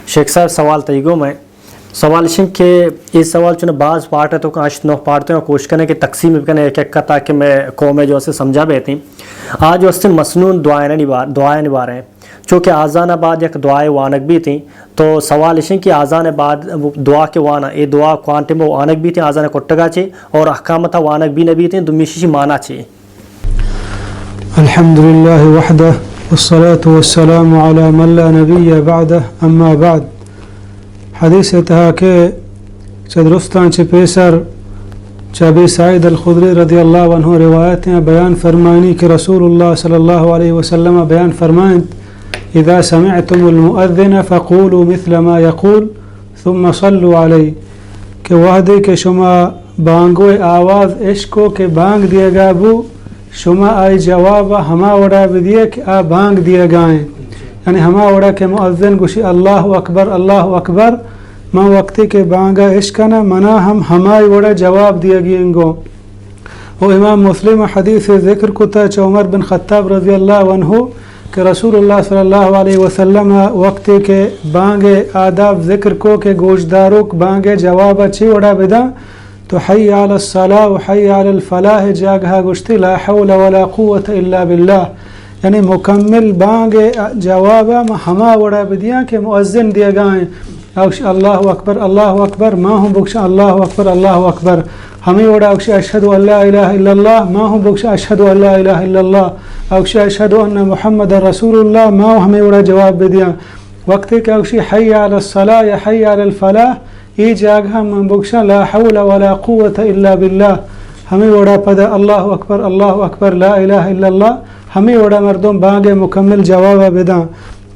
शेख साहब सवाल तयगो में सवाल के इस सवाल चुने बाज़ पार्ट है तो काश नौ पार्ट हैं कोशिश करने की तकसीम करने एक एक का ताकि मैं कौम जो से समझा बेहती आज वस्ते मसनून दुआएं निभा रहे हैं चूँकि आज़ान बाद एक दुआएं वानक भी थी तो सवाल इसी कि आज़ान बाद दुआ के वाना ये दुआ क्वांटे में वानक भी थी आज़ान कोट्टगा चे और अहकामता वानक भी नबी थे दुमिशी माना चे। अल्हम्दुलिल्लाह वहदह वस्सलातु वस्सलामु अला मन ला नबिय्य बअदह अम्मा बाद हदीस तहा के चदरुस्तान चे पेसर अबी सईद अल-खुदरी रज़ियल्लाहु अन्हु रिवायतें बयान फरमानी कि रसूलुल्लाह सल्लल्लाहु अलैहि वसल्लम बयान फरमाएं इज़ा समिअतुमुल मुअज़्ज़िन फ़क़ूलू मिस्ल मा यक़ूल सुम्मा सल्लू अलैहि के वहदे के शुमा बांगोए आवाज़ इश्को के बांग दिएगा बू शुमा आई जवाब हमा वड़ा विदिए कि आ बांग दिए गाएँ यानी हमा वड़ा के मुअज़्ज़िन गुशी अल्लाहु अकबर माँ वक्ती के बांगा इश्कना मना हम हमारी वड़ा जवाब दिया गिएंगो। वो इमाम मुस्लिम हदीस ज़िक्र कुता उमर बिन ख़त्ताब रज़ियल्लाहु अन्हु कि रसूलुल्लाह सल्लल्लाहु अलैहि वसल्लम वक्ती के बांगे आदाब ज़िक्र को के गोशदारों बांगे जवाब अच्छी वड़ा बिदा तो हय्य अलस सलाह व हय्य अलल फलाह जागहा गुश्ती ला हौला वला कुव्वता इल्ला बिल्लाह यानी मुकम्मिल बांगे जवाब हमा वड़ा बिदिया के मुअज़्ज़िन दिए गाएँ अल्लाहु अकबर माँ हूँ बुक्शा अल्लाहु अकबर हमें वड़ा अक्शा अशहदु अल्ला इलाहा इल्लल्लाह माँ हूँ बुक्शा अशहदु अल्ला इलाहा इल्लल्लाह अक्शा अशहदु अन्ना मुहम्मद रसूलुल्लाह माँ हमें वड़ा जवाब दे दिया वक्त के अक्शी हय्य अलस सलाह या हय्य अलल फलाह ये जागह मन बुक्शा ला हौला वला कुव्वता इल्ला बिल्लाह हमें वड़ा पदा अल्लाहु अकबर ला इलाहा इल्लल्लाह हमें वड़ा मर्दों बांगे मुकम्मिल जवाब बेदा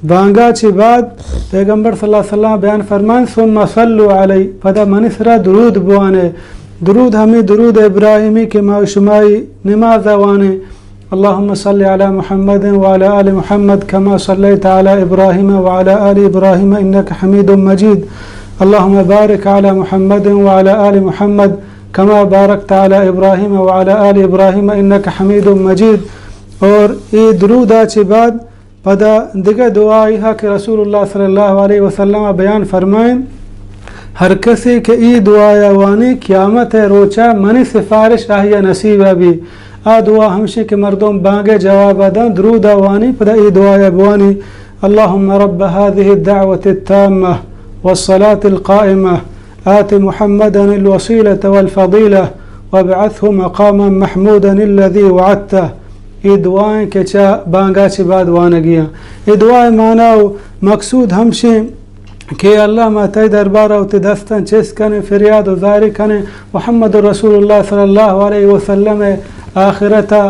बांगा ची बाद पैगंबर सल्लल्लाहु अलैहि वसल्लम बयान फरमान सुम्मा सल्लु अलैहि पदा मनिसरा दुरूद बुआने दुरूद हमें दुरूद इब्राहिमी के माशुमाई नमाज वाने अल्लाहुम्मा सल्लि अला मुहम्मद व अला आलि मुहम्मद कमा सल्लैता अला इब्राहिम व अला आलि इब्राहिम इन्नका हमीदुम मजीद अल्लाहुम्मा बारिक अला मुहम्मद व अला आलि मुहम्मद कमा बारकता अला इब्राहिम व अला आलि इब्राहिम इन्नका हमीदुम मजीद। और ये दुरूद आचे बाद पदा दिगा दुआ यह कि रसूलुल्लाह सल्लल्लाहु अलैहि वसल्लम बयान फरमाएं हर किसी के ई दुआ वानी क़यामत है रोचा मनी सिफारिश आहिया नसीबा भी आ दुआ हमशे के मर्दों बांगे जवाब अदा दुरूद वानी पदा ई दुआ वानी अल्लाहुम्मा रब्ब हाज़िहि दावत ताम्मा वस्सलातिल क़ाइमा आति मुहम्मदन अल वसीलत वल फदीला वबअथहु मक़ामन महमूदन अल्लज़ी वअदतह ये दुआएं के चा बांगा चे बाद वाना गया ये दुआएं मानाओ मकसूद हमशे के अल्लाह माताई दरबार उते दस्तन चेस कने फरियाद ज़ारी कने मुहम्मद रसूलुल्लाह सल्लल्लाहु अलैहि वसल्लम आखिरता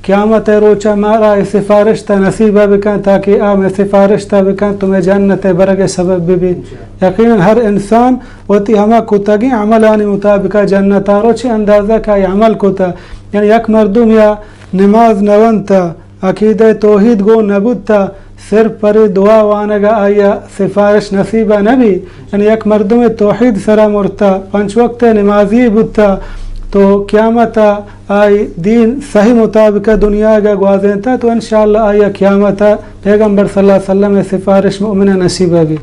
क़यामत रोचा मारा सिफारिश ता नसीबा बिकन ताकि आ में सिफारिश ता बिकन तुम्हें जन्नत बरगे सबब भी यकीनन हर इंसान वती हमा कुतगी अमलानी मुताबिका जन्नत रोचे अंदाज़ा का अमल कोता यानी यक मर्दुम या नमाज नवंता अकीदा तौहीद गो नबुता सिर्फ पर दुआ वानगा आया सिफारिश नसीबा नबी यानी एक मर्दुम तौहीद सरा मुर्ता पंच वक्त नमाजी बुता तो क़यामत आई दीन सही मुताबिक दुनिया का ग्वाजेंता तो इंशाअल्लाह आया क़यामत पैगंबर सल्लल्लाहु अलैहि वसल्लम सिफारिश मुमिन नसीबा भी।